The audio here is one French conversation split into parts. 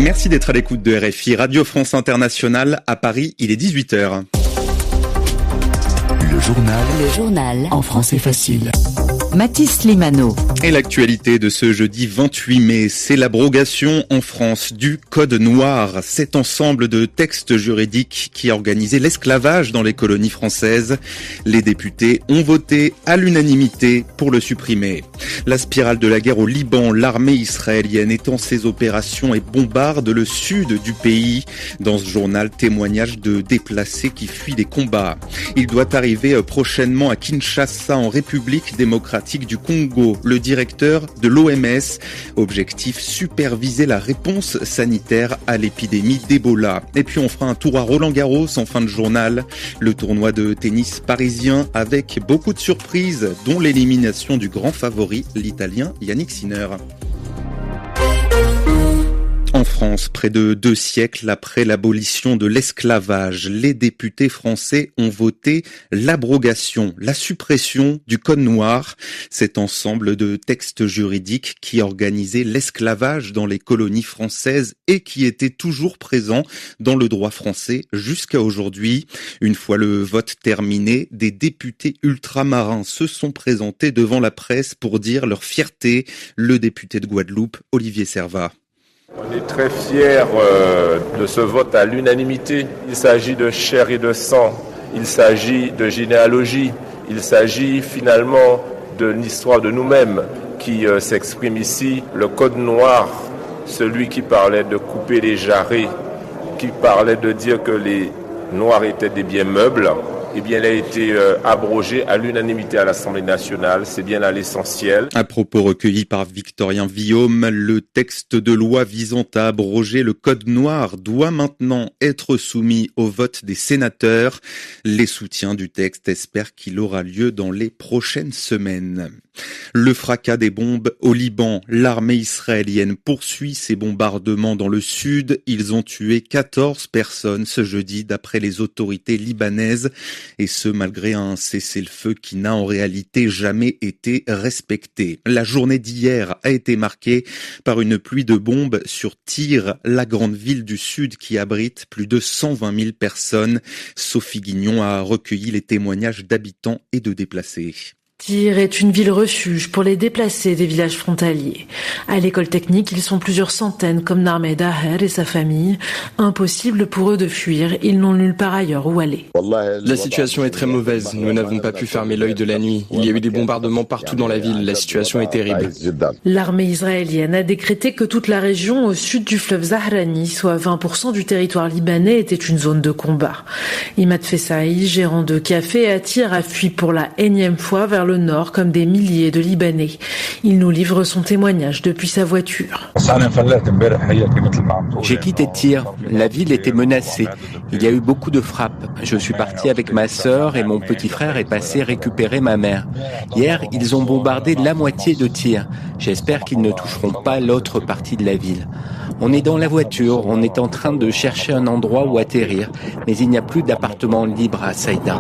Merci d'être à l'écoute de RFI, Radio France Internationale. À Paris, il est 18h. Le journal en français facile. Mathis Limano. Et l'actualité de ce jeudi 28 mai, c'est l'abrogation en France du Code noir, cet ensemble de textes juridiques qui organisait l'esclavage dans les colonies françaises. Les députés ont voté à l'unanimité pour le supprimer. La spirale de la guerre au Liban, l'armée israélienne étend ses opérations et bombarde le sud du pays. Dans ce journal, témoignage de déplacés qui fuient les combats. Il doit arriver prochainement à Kinshasa, en République démocratique du Congo. Le directeur de l'OMS, objectif superviser la réponse sanitaire à l'épidémie d'Ebola. Et puis on fera un tour à Roland-Garros en fin de journal, le tournoi de tennis parisien avec beaucoup de surprises, dont l'élimination du grand favori, l'Italien Yannick Sinner. En France, près de 2 siècles après l'abolition de l'esclavage, les députés français ont voté l'abrogation, la suppression du Code noir, cet ensemble de textes juridiques qui organisait l'esclavage dans les colonies françaises et qui était toujours présent dans le droit français jusqu'à aujourd'hui. Une fois le vote terminé, des députés ultramarins se sont présentés devant la presse pour dire leur fierté. Le député de Guadeloupe, Olivier Servat. On est très fiers de ce vote à l'unanimité. Il s'agit de chair et de sang, il s'agit de généalogie, il s'agit finalement de l'histoire de nous-mêmes qui s'exprime ici. Le Code noir, celui qui parlait de couper les jarrets, qui parlait de dire que les noirs étaient des biens meubles, eh bien, il a été abrogé à l'unanimité à l'Assemblée nationale. C'est bien là l'essentiel. À propos recueilli par Victorien Villaume, le texte de loi visant à abroger le Code noir doit maintenant être soumis au vote des sénateurs. Les soutiens du texte espèrent qu'il aura lieu dans les prochaines semaines. Le fracas des bombes au Liban. L'armée israélienne poursuit ses bombardements dans le sud. Ils ont tué 14 personnes ce jeudi d'après les autorités libanaises. Et ce, malgré un cessez-le-feu qui n'a en réalité jamais été respecté. La journée d'hier a été marquée par une pluie de bombes sur Tyr, la grande ville du sud qui abrite plus de 120 000 personnes. Sophie Guignon a recueilli les témoignages d'habitants et de déplacés. Tyr est une ville refuge pour les déplacés des villages frontaliers. À l'école technique, ils sont plusieurs centaines comme Narmed Daher et sa famille. Impossible pour eux de fuir, ils n'ont nulle part ailleurs où aller. La situation est très mauvaise, nous n'avons pas pu fermer l'œil de la nuit. Il y a eu des bombardements partout dans la ville, la situation est terrible. L'armée israélienne a décrété que toute la région au sud du fleuve Zahrani, soit 20% du territoire libanais, était une zone de combat. Imad Fessaï, gérant de café à Tyr, a fui pour la énième fois vers le nord comme des milliers de Libanais. Il nous livre son témoignage depuis sa voiture. J'ai quitté Tyr. La ville était menacée. Il y a eu beaucoup de frappes. Je suis parti avec ma sœur et mon petit frère est passé récupérer ma mère. Hier, ils ont bombardé la moitié de Tyr. J'espère qu'ils ne toucheront pas l'autre partie de la ville. On est dans la voiture, on est en train de chercher un endroit où atterrir, mais il n'y a plus d'appartement libre à Saïda.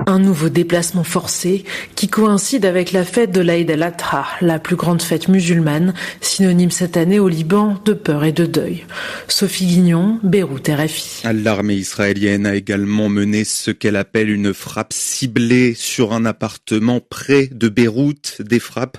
Un nouveau déplacement forcé qui coïncide avec la fête de l'Aïd el-Adha, la plus grande fête musulmane, synonyme cette année au Liban de peur et de deuil. Sophie Guignon, Beyrouth, RFI. L'armée israélienne a également mené ce qu'elle appelle une frappe ciblée sur un appartement près de Beyrouth. Des frappes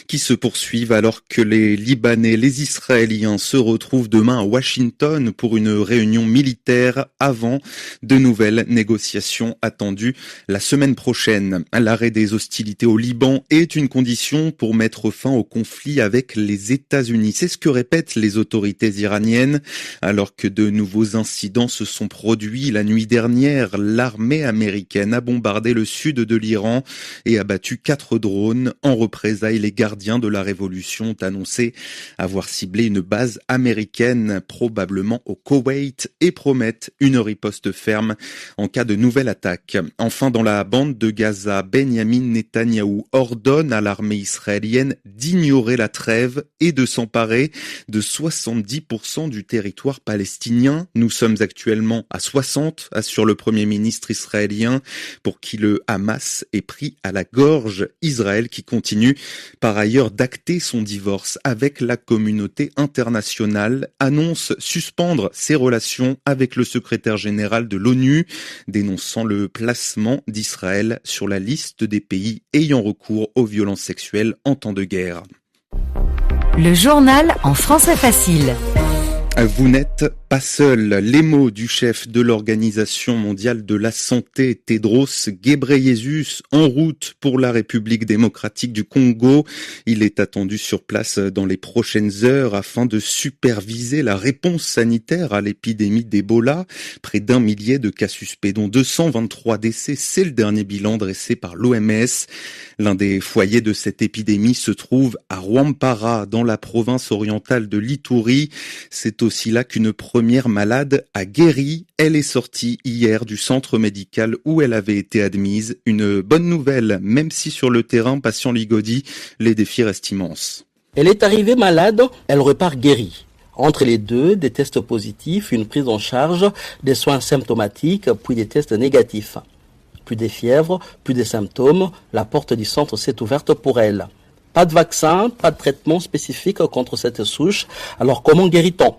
qui se poursuivent alors que les Libanais, les Israéliens se retrouvent demain à Washington pour une réunion militaire avant de nouvelles négociations attendues la semaine prochaine. L'arrêt des hostilités au Liban est une condition pour mettre fin au conflit avec les États-Unis. C'est ce que répètent les autorités iraniennes. Alors que de nouveaux incidents se sont produits la nuit dernière, l'armée américaine a bombardé le sud de l'Iran et a battu 4 drones. En représailles, les gardiens de la révolution ont annoncé avoir ciblé une base américaine, probablement au Koweït, et promettent une riposte ferme en cas de nouvelle attaque. Enfin, dans la bande de Gaza. Benyamin Netanyahou ordonne à l'armée israélienne d'ignorer la trêve et de s'emparer de 70% du territoire palestinien. Nous sommes actuellement à 60, assure le Premier ministre israélien, pour qui le Hamas est pris à la gorge. Israël qui continue par ailleurs d'acter son divorce avec la communauté internationale, annonce suspendre ses relations avec le secrétaire général de l'ONU, dénonçant le placement d'Israël sur la liste des pays ayant recours aux violences sexuelles en temps de guerre. Le journal en français facile. Vous n'êtes pas seul. Les mots du chef de l'Organisation mondiale de la santé, Tedros Ghebreyesus, en route pour la République démocratique du Congo. Il est attendu sur place dans les prochaines heures afin de superviser la réponse sanitaire à l'épidémie d'Ebola. Près d'1 millier de cas suspects, dont 223 décès. C'est le dernier bilan dressé par l'OMS. L'un des foyers de cette épidémie se trouve à Rwampara, dans la province orientale de l'Ituri. C'est aussi là qu'une première malade a guéri. Elle est sortie hier du centre médical où elle avait été admise. Une bonne nouvelle, même si sur le terrain, patient Ligodi, les défis restent immenses. Elle est arrivée malade, elle repart guérie. Entre les deux, des tests positifs, une prise en charge, des soins symptomatiques, puis des tests négatifs. Plus de fièvre, plus de symptômes, la porte du centre s'est ouverte pour elle. Pas de vaccin, pas de traitement spécifique contre cette souche, alors comment guérit-on ?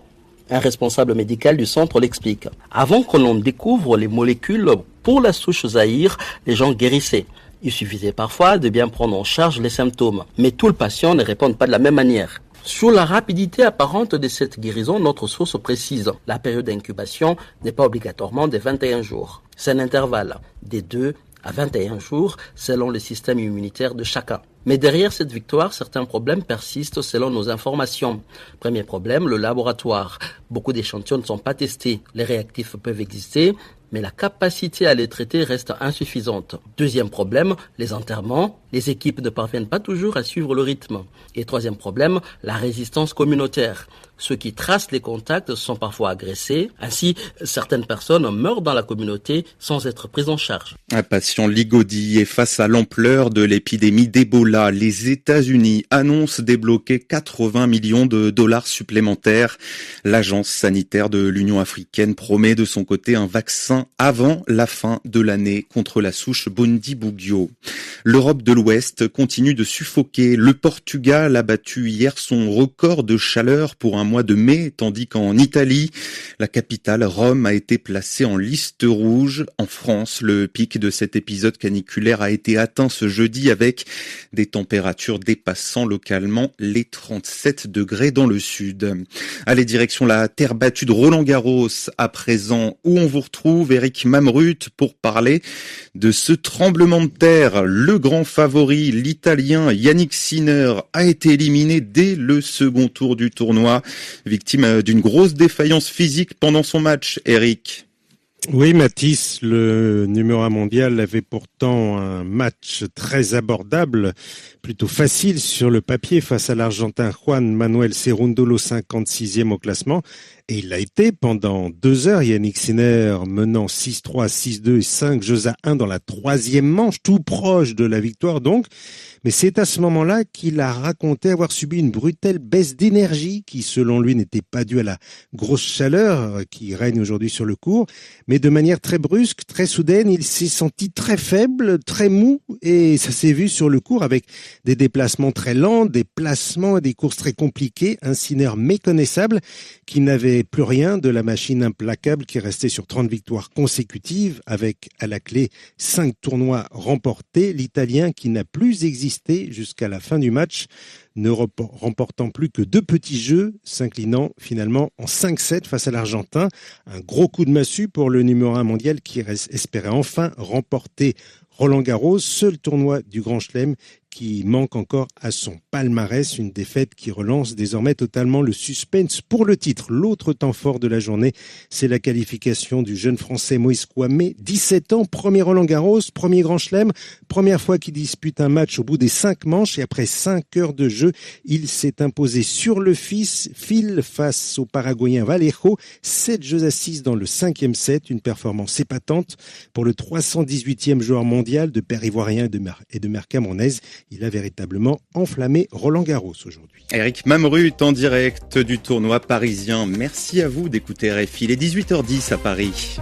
Un responsable médical du centre l'explique. Avant que l'on découvre les molécules pour la souche Zaïre, les gens guérissaient. Il suffisait parfois de bien prendre en charge les symptômes. Mais tous les patients ne répondent pas de la même manière. Sur la rapidité apparente de cette guérison, notre source précise. La période d'incubation n'est pas obligatoirement de 21 jours. C'est un intervalle des 2 à 21 jours selon le système immunitaire de chacun. Mais derrière cette victoire, certains problèmes persistent selon nos informations. Premier problème, le laboratoire. Beaucoup d'échantillons ne sont pas testés. Les réactifs peuvent exister, mais la capacité à les traiter reste insuffisante. Deuxième problème, les enterrements. Les équipes ne parviennent pas toujours à suivre le rythme. Et troisième problème, la résistance communautaire. Ceux qui tracent les contacts sont parfois agressés. Ainsi, certaines personnes meurent dans la communauté sans être prises en charge. Un patient Ligodi est face à l'ampleur de l'épidémie d'Ebola. Les États-Unis annoncent débloquer 80 millions de dollars supplémentaires. L'agence sanitaire de l'Union africaine promet de son côté un vaccin avant la fin de l'année contre la souche Bundibugyo. L'Europe de l'Ouest continue de suffoquer. Le Portugal a battu hier son record de chaleur pour un mois de mai, tandis qu'en Italie, la capitale, Rome, a été placée en liste rouge. En France, le pic de cet épisode caniculaire a été atteint ce jeudi avec des températures dépassant localement les 37 degrés dans le sud. Allez, direction la terre battue de Roland-Garros à présent, où on vous retrouve, Eric Mamrut, pour parler de ce tremblement de terre. Le grand favori, l'Italien Yannick Sinner, a été éliminé dès le second tour du tournoi, victime d'une grosse défaillance physique pendant son match. Eric. Oui, Mathis, le numéro 1 mondial avait pourtant un match très abordable, plutôt facile sur le papier face à l'Argentin Juan Manuel Cerúndolo, 56e au classement. Et il l'a été pendant 2 heures, Yannick Sinner menant 6-3, 6-2 et 5-1 dans la 3e manche, tout proche de la victoire donc. Mais c'est à ce moment-là qu'il a raconté avoir subi une brutale baisse d'énergie qui, selon lui, n'était pas due à la grosse chaleur qui règne aujourd'hui sur le court, mais de manière très brusque, très soudaine, il s'est senti très faible, très mou, et ça s'est vu sur le court avec des déplacements très lents, des placements et des courses très compliquées, un Sinner méconnaissable qui n'avait plus rien de la machine implacable qui restait sur 30 victoires consécutives avec à la clé 5 tournois remportés. L'Italien qui n'a plus existé jusqu'à la fin du match, ne remportant plus que 2 petits jeux, s'inclinant finalement en 5-7 face à l'Argentin. Un gros coup de massue pour le numéro 1 mondial qui espérait enfin remporter Roland-Garros, seul tournoi du Grand Chelem qui manque encore à son palmarès. Une défaite qui relance désormais totalement le suspense pour le titre. L'autre temps fort de la journée, c'est la qualification du jeune Français Moïse Kouamé, 17 ans, premier Roland-Garros, premier Grand Chelem, première fois qu'il dispute un match au bout des 5 manches et après 5 heures de jeu, il s'est imposé sur le fil face au Paraguayen Vallejo, 7 jeux à 6 dans le 5e set, une performance épatante pour le 318e joueur mondial de père ivoirien et de mère camerounaise. Il a véritablement enflammé Roland-Garros aujourd'hui. Eric Mamrut en direct du tournoi parisien. Merci à vous d'écouter RFI. Il est 18h10 à Paris.